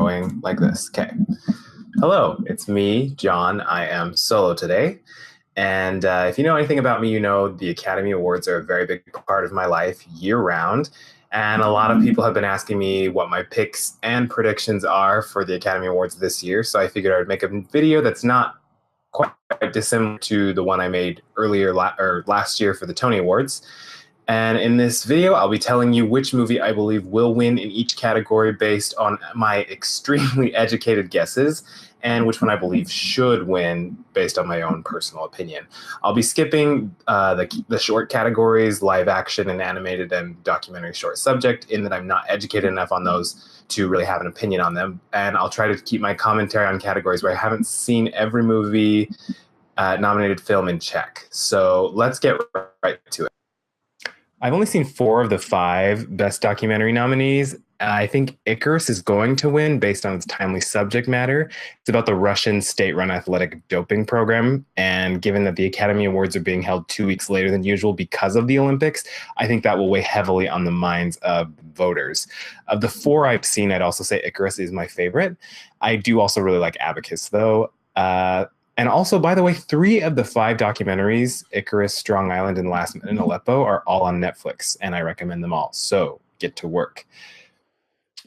going like this. Okay. Hello, it's me, John. I am solo today. And if you know anything about me, you know the Academy Awards are a very big part of my life year round. And a lot of people have been asking me what my picks and predictions are for the Academy Awards this year. So I figured I would make a video that's not quite dissimilar to the one I made earlier last year for the Tony Awards. And in this video, I'll be telling you which movie I believe will win in each category based on my extremely educated guesses, and which one I believe should win based on my own personal opinion. I'll be skipping the short categories, live action and animated and documentary short subject, in that I'm not educated enough on those to really have an opinion on them. And I'll try to keep my commentary on categories where I haven't seen every movie nominated film in check. So let's get right to it. I've only seen 4 of the 5 Best Documentary nominees. I think Icarus is going to win based on its timely subject matter. It's about the Russian state-run athletic doping program. And given that the Academy Awards are being held 2 weeks later than usual because of the Olympics, I think that will weigh heavily on the minds of voters. Of the 4 I've seen, I'd also say Icarus is my favorite. I do also really like Abacus, though. And also, by the way, 3 of the 5 documentaries, Icarus, Strong Island, and Last Minute in Aleppo, are all on Netflix, and I recommend them all. So get to work.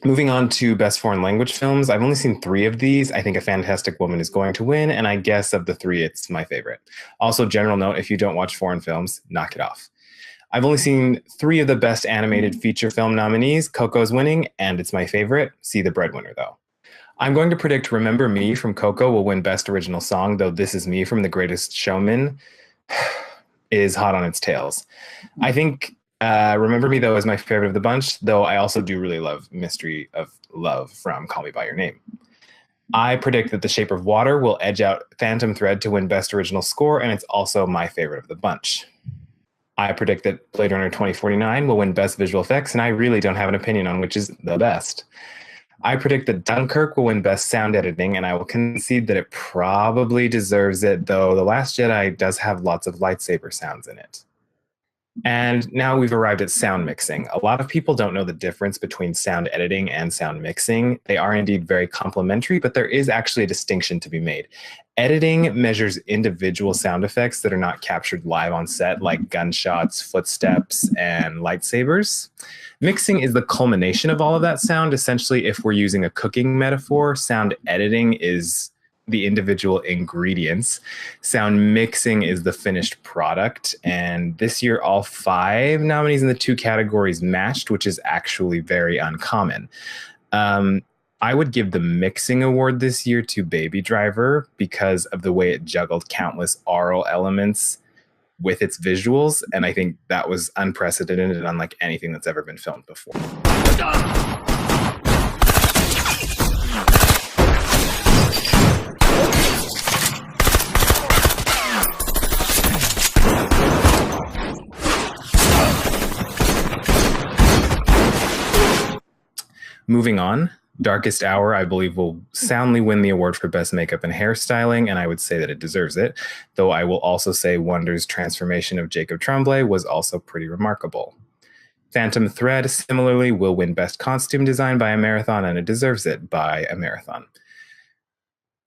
Moving on to Best Foreign Language Films, I've only seen 3 of these. I think A Fantastic Woman is going to win, and I guess of the 3, it's my favorite. Also, general note, if you don't watch foreign films, knock it off. I've only seen 3 of the Best Animated Feature Film nominees. Coco's winning, and it's my favorite. See The Breadwinner, though. I'm going to predict Remember Me from Coco will win Best Original Song, though This Is Me from The Greatest Showman is hot on its tails. I think Remember Me, though, is my favorite of the bunch, though I also do really love Mystery of Love from Call Me By Your Name. I predict that The Shape of Water will edge out Phantom Thread to win Best Original Score, and it's also my favorite of the bunch. I predict that Blade Runner 2049 will win Best Visual Effects, and I really don't have an opinion on which is the best. I predict that Dunkirk will win Best Sound Editing, and I will concede that it probably deserves it, though The Last Jedi does have lots of lightsaber sounds in it. And now we've arrived at sound mixing. A lot of people don't know the difference between sound editing and sound mixing. They are indeed very complementary, but there is actually a distinction to be made. Editing measures individual sound effects that are not captured live on set, like gunshots, footsteps, and lightsabers. Mixing is the culmination of all of that sound. Essentially, if we're using a cooking metaphor, sound editing is the individual ingredients. Sound mixing is the finished product. And this year, all 5 nominees in the 2 categories matched, which is actually very uncommon. I would give the mixing award this year to Baby Driver because of the way it juggled countless aural elements with its visuals. And I think that was unprecedented and unlike anything that's ever been filmed before. Moving on, Darkest Hour, I believe, will soundly win the award for Best Makeup and Hairstyling, and I would say that it deserves it, though I will also say Wonder's transformation of Jacob Tremblay was also pretty remarkable. Phantom Thread, similarly, will win Best Costume Design by a Marathon, and it deserves it by a Marathon.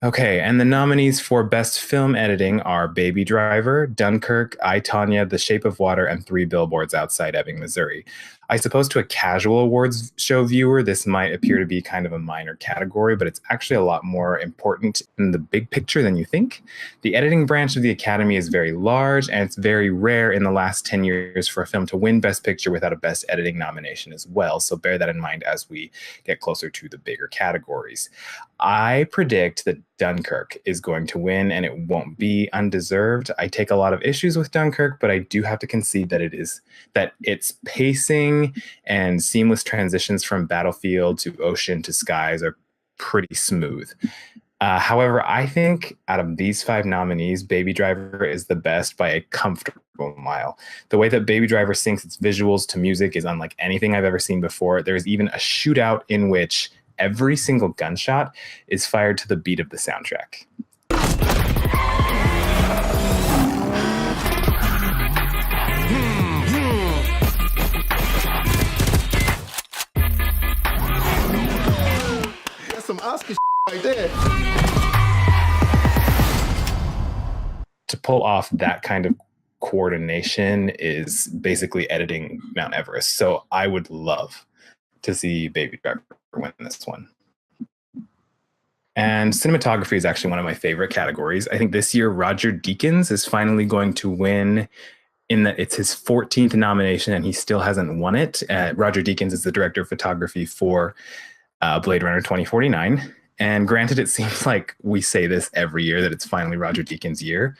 Okay, and the nominees for Best Film Editing are Baby Driver, Dunkirk, I, Tonya, The Shape of Water, and 3 Billboards Outside Ebbing, Missouri. I suppose to a casual awards show viewer, this might appear to be kind of a minor category, but it's actually a lot more important in the big picture than you think. The editing branch of the Academy is very large, and it's very rare in the last 10 years for a film to win Best Picture without a Best Editing nomination as well, so bear that in mind as we get closer to the bigger categories. I predict that Dunkirk is going to win, and it won't be undeserved. I take a lot of issues with Dunkirk, but I do have to concede that its pacing and seamless transitions from battlefield to ocean to skies are pretty smooth. However, I think out of these 5 nominees, Baby Driver is the best by a comfortable mile. The way that Baby Driver syncs its visuals to music is unlike anything I've ever seen before. There is even a shootout in which every single gunshot is fired to the beat of the soundtrack. Some pull off that kind of coordination is basically editing Mount Everest. So I would love to see Baby Driver win this one. And cinematography is actually one of my favorite categories. I think this year Roger Deakins is finally going to win, in that it's his 14th nomination and he still hasn't won it. Roger Deakins is the director of photography for Blade Runner 2049. And granted, it seems like we say this every year that it's finally Roger Deakins' year.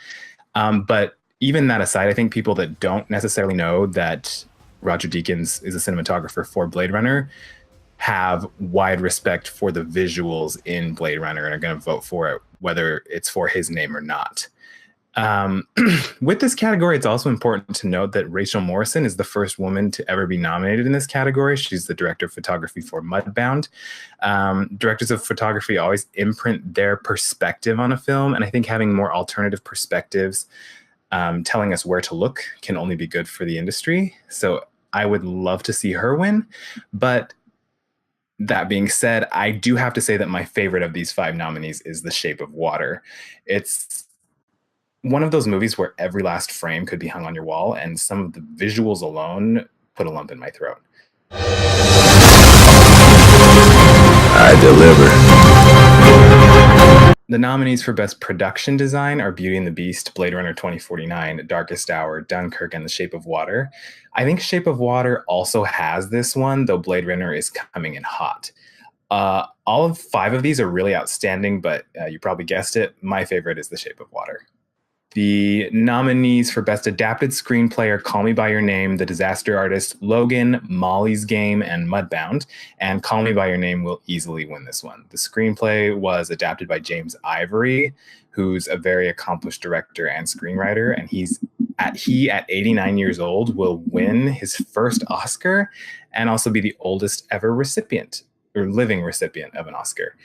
But even that aside, I think people that don't necessarily know that Roger Deakins is a cinematographer for Blade Runner have wide respect for the visuals in Blade Runner and are going to vote for it, whether it's for his name or not. With this category, it's also important to note that Rachel Morrison is the first woman to ever be nominated in this category. She's the director of photography for Mudbound. Directors of photography always imprint their perspective on a film, and I think having more alternative perspectives telling us where to look can only be good for the industry. So I would love to see her win, but that being said, I do have to say that my favorite of these 5 nominees is The Shape of Water. It's one of those movies where every last frame could be hung on your wall, and some of the visuals alone put a lump in my throat. I deliver. The nominees for Best Production Design are Beauty and the Beast, Blade Runner 2049, Darkest Hour, Dunkirk, and The Shape of Water. I think Shape of Water also has this one, though Blade Runner is coming in hot. All of 5 of these are really outstanding, but you probably guessed it, my favorite is The Shape of Water. The nominees for Best Adapted Screenplay are Call Me By Your Name, The Disaster Artist, Logan, Molly's Game, and Mudbound. And Call Me By Your Name will easily win this one. The screenplay was adapted by James Ivory, who's a very accomplished director and screenwriter. And he at 89 years old will win his first Oscar and also be the oldest ever recipient or living recipient of an Oscar.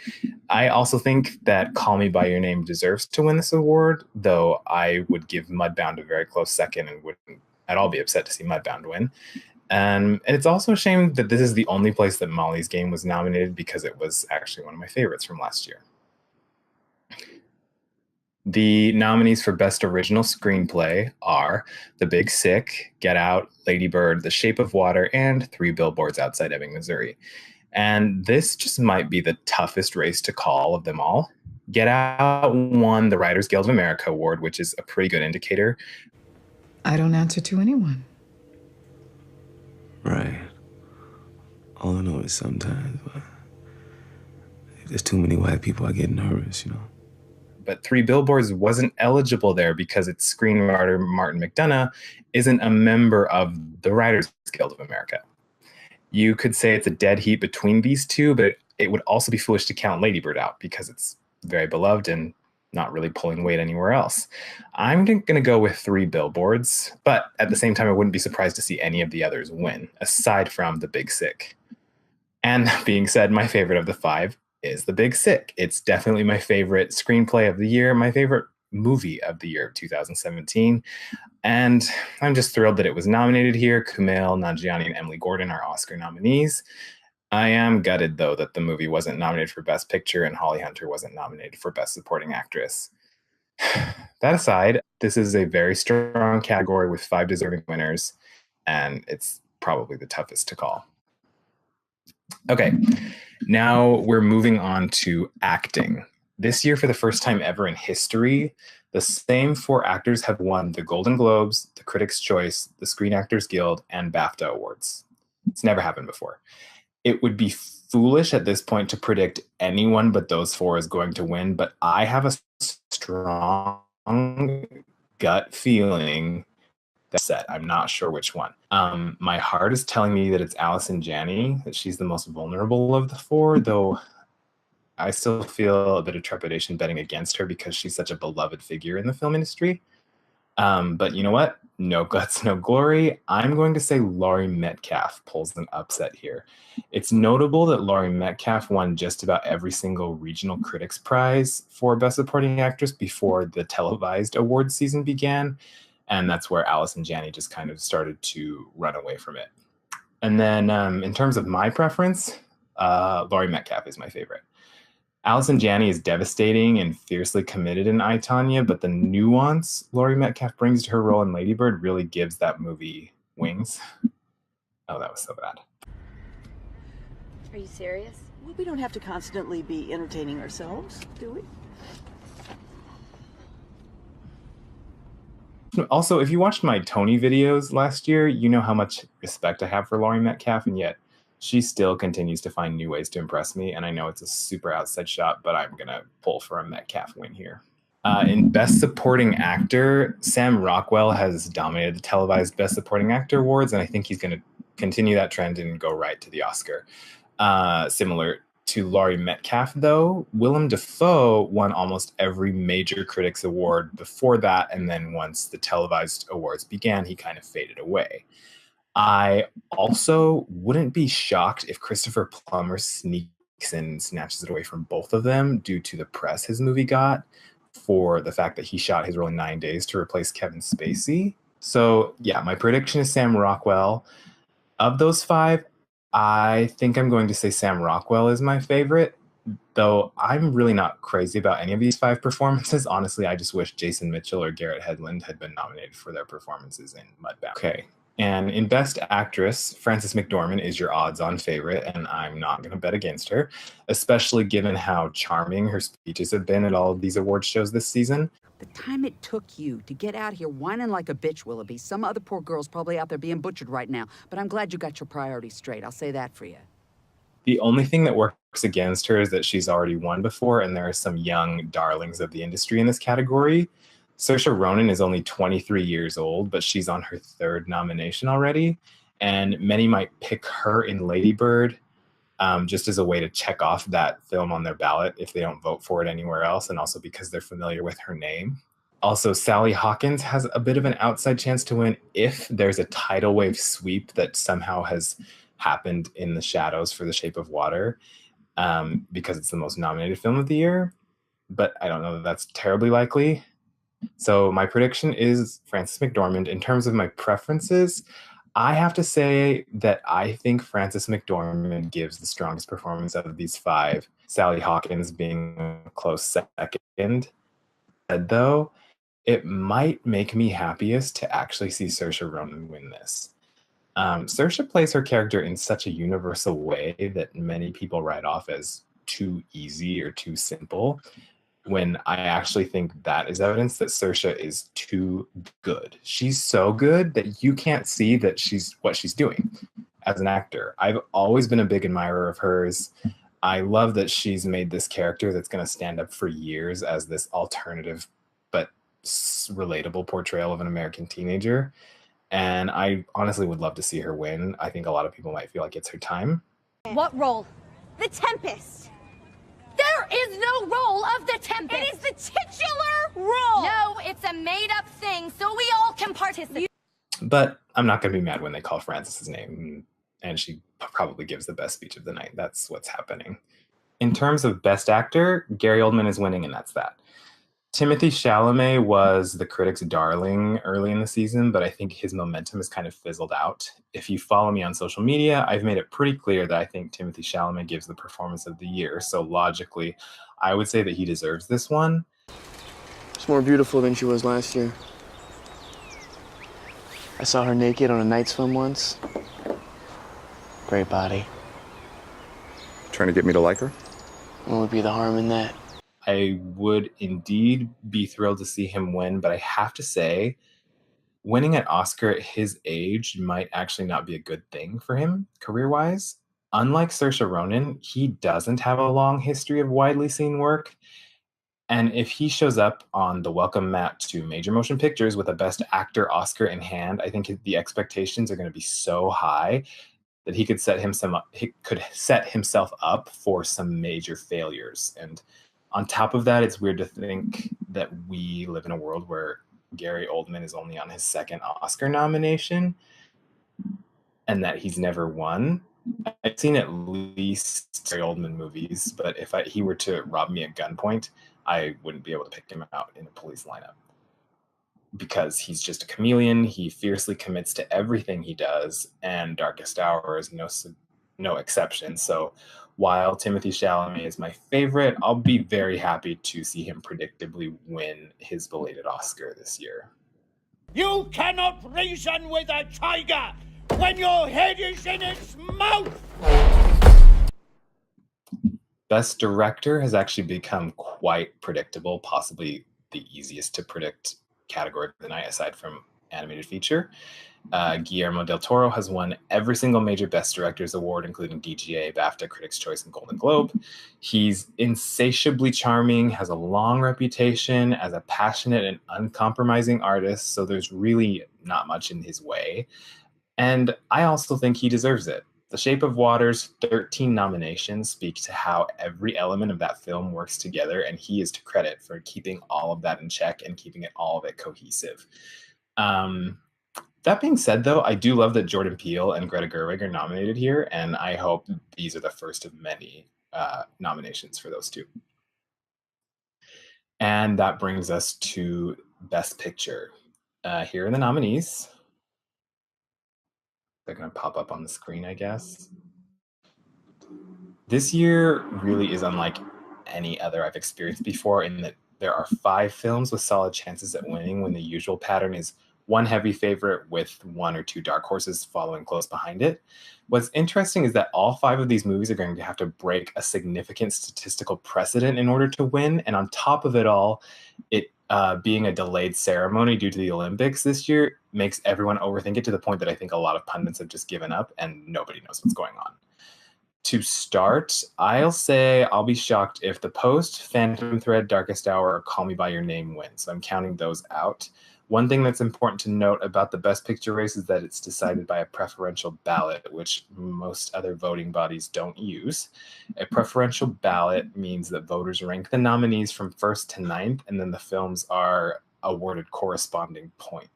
I also think that Call Me By Your Name deserves to win this award, though I would give Mudbound a very close second and wouldn't at all be upset to see Mudbound win. And it's also a shame that this is the only place that Molly's Game was nominated, because it was actually one of my favorites from last year. The nominees for Best Original Screenplay are The Big Sick, Get Out, Lady Bird, The Shape of Water, and 3 Billboards Outside Ebbing, Missouri. And this just might be the toughest race to call of them all. Get Out won the Writers Guild of America award, which is a pretty good indicator. I don't answer to anyone. Right. All I know is sometimes, if there's too many white people, I get nervous, you know. But 3 Billboards wasn't eligible there because its screenwriter, Martin McDonagh, isn't a member of the Writers Guild of America. You could say it's a dead heat between these two, but it would also be foolish to count Lady Bird out because it's very beloved and not really pulling weight anywhere else. I'm going to go with 3 Billboards, but at the same time, I wouldn't be surprised to see any of the others win, aside from The Big Sick. And that being said, my favorite of the 5 is The Big Sick. It's definitely my favorite screenplay of the year, my favorite movie of the year of 2017. And I'm just thrilled that it was nominated here. Kumail Nanjiani and Emily Gordon are Oscar nominees. I am gutted, though, that the movie wasn't nominated for Best Picture and Holly Hunter wasn't nominated for Best Supporting Actress. That aside, this is a very strong category with 5 deserving winners, and it's probably the toughest to call. Okay, now we're moving on to acting. This year, for the first time ever in history, the same 4 actors have won the Golden Globes, the Critics' Choice, the Screen Actors Guild, and BAFTA awards. It's never happened before. It would be foolish at this point to predict anyone but those 4 is going to win, but I have a strong gut feeling that's set. I'm not sure which one. My heart is telling me that it's Allison Janney, that she's the most vulnerable of the 4, though I still feel a bit of trepidation betting against her because she's such a beloved figure in the film industry. But you know what? No guts, no glory. I'm going to say Laurie Metcalf pulls an upset here. It's notable that Laurie Metcalf won just about every single regional critics prize for Best Supporting Actress before the televised awards season began. And that's where Allison Janney just kind of started to run away from it. And then in terms of my preference, Laurie Metcalf is my favorite. Allison Janney is devastating and fiercely committed in I, Tonya, but the nuance Laurie Metcalf brings to her role in Lady Bird really gives that movie wings. Oh, that was so bad. Are you serious? Well, we don't have to constantly be entertaining ourselves, do we? Also, if you watched my Tony videos last year, you know how much respect I have for Laurie Metcalf, and yet she still continues to find new ways to impress me. And I know it's a super outside shot, but I'm going to pull for a Metcalf win here. In Best Supporting Actor, Sam Rockwell has dominated the televised Best Supporting Actor awards, and I think he's going to continue that trend and go right to the Oscar. Similar to Laurie Metcalf, though, Willem Dafoe won almost every major critics award before that, and then once the televised awards began, he kind of faded away. I also wouldn't be shocked if Christopher Plummer sneaks in and snatches it away from both of them due to the press his movie got for the fact that he shot his role in 9 days to replace Kevin Spacey. So yeah, my prediction is Sam Rockwell. Of those five, I think I'm going to say Sam Rockwell is my favorite, though I'm really not crazy about any of these five performances. Honestly, I just wish Jason Mitchell or Garrett Hedlund had been nominated for their performances in Mudbound. Okay. And in Best Actress, Frances McDormand is your odds-on favorite, and I'm not going to bet against her, especially given how charming her speeches have been at all of these award shows this season. The time it took you to get out here whining like a bitch, Willoughby. Some other poor girl's probably out there being butchered right now, but I'm glad you got your priorities straight. I'll say that for you. The only thing that works against her is that she's already won before, and there are some young darlings of the industry in this category. Saoirse Ronan is only 23 years old, but she's on her third nomination already, and many might pick her in Lady Bird just as a way to check off that film on their ballot if they don't vote for it anywhere else, and also because they're familiar with her name. Also, Sally Hawkins has a bit of an outside chance to win if there's a tidal wave sweep that somehow has happened in the shadows for The Shape of Water, because it's the most nominated film of the year. But I don't know that that's terribly likely. So my prediction is Frances McDormand. In terms of my preferences, I have to say that I think Frances McDormand gives the strongest performance out of these five, Sally Hawkins being a close second. Though, it might make me happiest to actually see Saoirse Ronan win this. Saoirse plays her character in such a universal way that many people write off as too easy or too simple, when I actually think that is evidence that Saoirse is too good. She's so good that you can't see that she's what she's doing as an actor. I've always been a big admirer of hers. I love that she's made this character that's going to stand up for years as this alternative but relatable portrayal of an American teenager. And I honestly would love to see her win. I think a lot of people might feel like it's her time. What role? The Tempest. There is no role of the Tempest. It is the titular role. No, it's a made-up thing, so we all can participate. But I'm not going to be mad when they call Frances' name, and she probably gives the best speech of the night. That's what's happening. In terms of Best Actor, Gary Oldman is winning, and that's that. Timothée Chalamet was the critics' darling early in the season, but I think his momentum has kind of fizzled out. If you follow me on social media, I've made it pretty clear that I think Timothée Chalamet gives the performance of the year. So logically, I would say that he deserves this one. She's more beautiful than she was last year. I saw her naked on a night swim once. Great body. Trying to get me to like her? What would be the harm in that? I would indeed be thrilled to see him win, but I have to say, winning an Oscar at his age might actually not be a good thing for him career-wise. Unlike Saoirse Ronan, he doesn't have a long history of widely seen work. And if he shows up on the welcome mat to major motion pictures with a Best Actor Oscar in hand, I think the expectations are going to be so high that he could set himself up for some major failures. And on top of that, it's weird to think that we live in a world where Gary Oldman is only on his second Oscar nomination and that he's never won. I've seen at least Gary Oldman movies, but if he were to rob me at gunpoint, I wouldn't be able to pick him out in a police lineup because he's just a chameleon. He fiercely commits to everything he does, and Darkest Hour is no exception. So while Timothy Chalamet is my favorite, I'll be very happy to see him predictably win his belated Oscar this year. You cannot reason with a tiger when your head is in its mouth! Best Director has actually become quite predictable, possibly the easiest to predict category of the night, aside from animated feature. Guillermo del Toro has won every single major Best Directors award, including DGA, BAFTA, Critics' Choice, and Golden Globe. He's insatiably charming, has a long reputation as a passionate and uncompromising artist, so there's really not much in his way. And I also think he deserves it. The Shape of Water's 13 nominations speak to how every element of that film works together, and he is to credit for keeping all of that in check and keeping all of it cohesive. That being said, though, I do love that Jordan Peele and Greta Gerwig are nominated here, and I hope these are the first of many nominations for those two. And that brings us to Best Picture. Here are the nominees. They're going to pop up on the screen, I guess. This year really is unlike any other I've experienced before in that there are 5 films with solid chances at winning when the usual pattern is one heavy favorite with 1 or 2 dark horses following close behind it. What's interesting is that all 5 of these movies are going to have to break a significant statistical precedent in order to win. And on top of it all, it being a delayed ceremony due to the Olympics this year makes everyone overthink it to the point that I think a lot of pundits have just given up and nobody knows what's going on. To start, I'll say I'll be shocked if The Post, Phantom Thread, Darkest Hour, or Call Me By Your Name win. So I'm counting those out. One thing that's important to note about the Best Picture race is that it's decided by a preferential ballot, which most other voting bodies don't use. A preferential ballot means that voters rank the nominees from 1st to 9th, and then the films are awarded corresponding point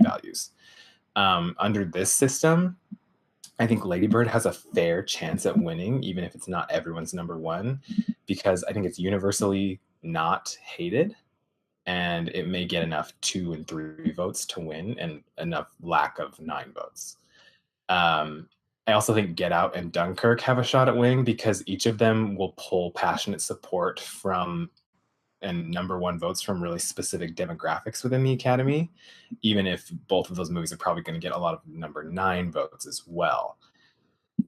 values. Under this system, I think Lady Bird has a fair chance at winning, even if it's not everyone's number one, because I think it's universally not hated. And it may get enough 2 and 3 votes to win and enough lack of 9 votes. I also think Get Out and Dunkirk have a shot at winning because each of them will pull passionate support from and number 1 votes from really specific demographics within the Academy, even if both of those movies are probably going to get a lot of number 9 votes as well.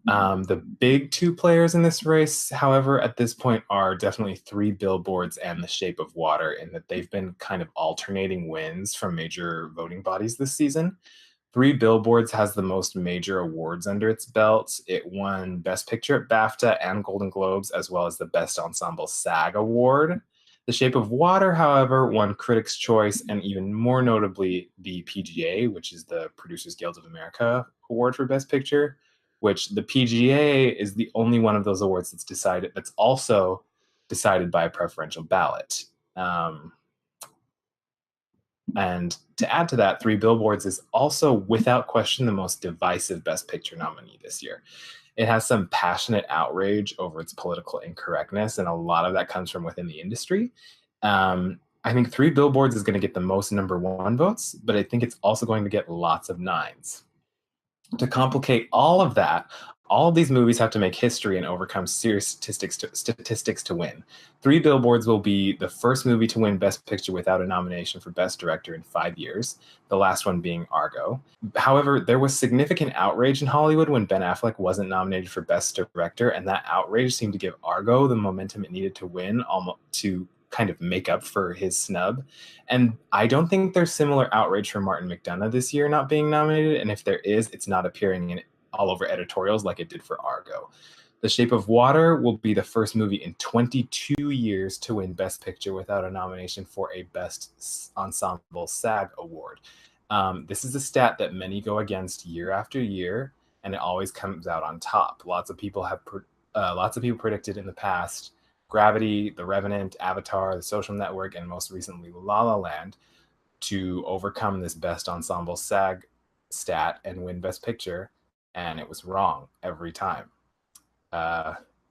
The big 2 players in this race, however, at this point are definitely 3 Billboards and The Shape of Water, in that they've been kind of alternating wins from major voting bodies this season. 3 Billboards has the most major awards under its belt. It won Best Picture at BAFTA and Golden Globes, as well as the Best Ensemble SAG Award. The Shape of Water, however, won Critics' Choice and even more notably the PGA, which is the Producers Guild of America Award for Best Picture, which the PGA is the only one of those awards that's also decided by a preferential ballot. And to add to that, 3 Billboards is also, without question, the most divisive Best Picture nominee this year. It has some passionate outrage over its political incorrectness, and a lot of that comes from within the industry. I think 3 Billboards is going to get the most number 1 votes, but I think it's also going to get lots of 9s. To complicate all of that, all of these movies have to make history and overcome serious statistics to win. 3 Billboards will be the first movie to win Best Picture without a nomination for Best Director in 5 years, the last one being Argo. However, there was significant outrage in Hollywood when Ben Affleck wasn't nominated for Best Director, and that outrage seemed to give Argo the momentum it needed to win, almost to kind of make up for his snub. And I don't think there's similar outrage for Martin McDonagh this year not being nominated, and if there is, it's not appearing in all over editorials like it did for Argo. The Shape of Water will be the first movie in 22 years to win Best Picture without a nomination for a Best Ensemble SAG Award. This is a stat that many go against year after year, and it always comes out on top. Lots of people predicted in the past Gravity, The Revenant, Avatar, The Social Network, and most recently La La Land to overcome this Best Ensemble SAG stat and win Best Picture, and it was wrong every time.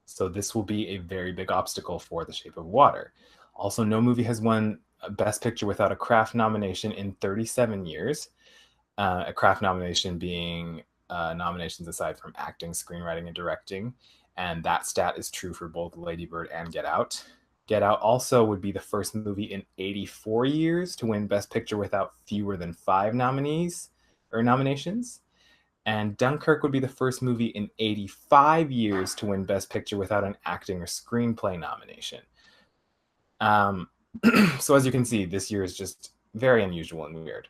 So this will be a very big obstacle for The Shape of Water. Also, no movie has won Best Picture without a craft nomination in 37 years. A craft nomination being nominations aside from acting, screenwriting, and directing. And that stat is true for both Lady Bird and Get Out. Get Out also would be the first movie in 84 years to win Best Picture without fewer than 5 nominees or nominations. And Dunkirk would be the first movie in 85 years to win Best Picture without an acting or screenplay nomination. So as you can see, this year is just very unusual and weird.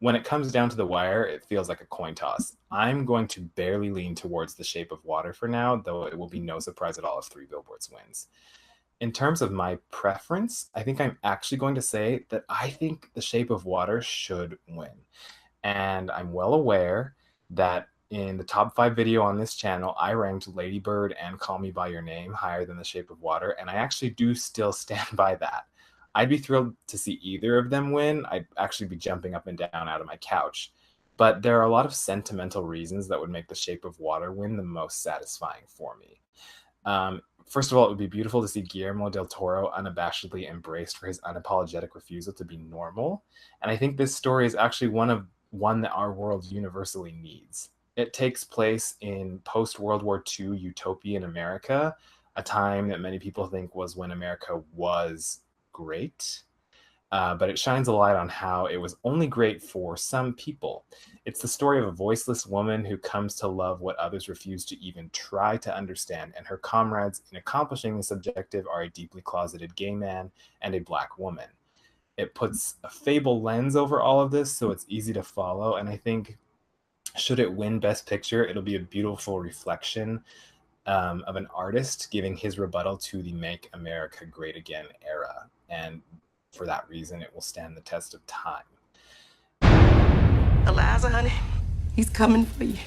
When it comes down to the wire, it feels like a coin toss. I'm going to barely lean towards The Shape of Water for now, though it will be no surprise at all if Three Billboards wins. In terms of my preference, I think I'm actually going to say that I think The Shape of Water should win. And I'm well aware that in the top 5 video on this channel, I ranked Lady Bird and Call Me By Your Name higher than The Shape of Water, and I actually do still stand by that. I'd be thrilled to see either of them win. I'd actually be jumping up and down out of my couch. But there are a lot of sentimental reasons that would make The Shape of Water win the most satisfying for me. First of all, it would be beautiful to see Guillermo del Toro unabashedly embraced for his unapologetic refusal to be normal. And I think this story is actually one that our world universally needs. It takes place in post-World War II utopian America, a time that many people think was when America was great. But it shines a light on how it was only great for some people. It's the story of a voiceless woman who comes to love what others refuse to even try to understand, and her comrades in accomplishing this objective are a deeply closeted gay man and a Black woman. It puts a fable lens over all of this, so it's easy to follow, and I think should it win Best Picture, it'll be a beautiful reflection of an artist giving his rebuttal to the Make America Great Again era, and for that reason, it will stand the test of time. Eliza, honey, he's coming for you.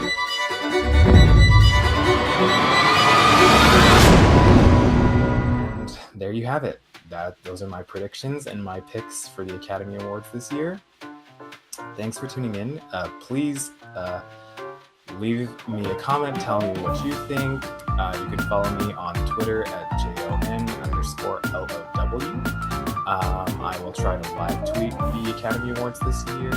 And there you have it. Those are my predictions and my picks for the Academy Awards this year. Thanks for tuning in. Please leave me a comment. Tell me what you think. You can follow me on Twitter at JON_LOW. I will try to live tweet the Academy Awards this year.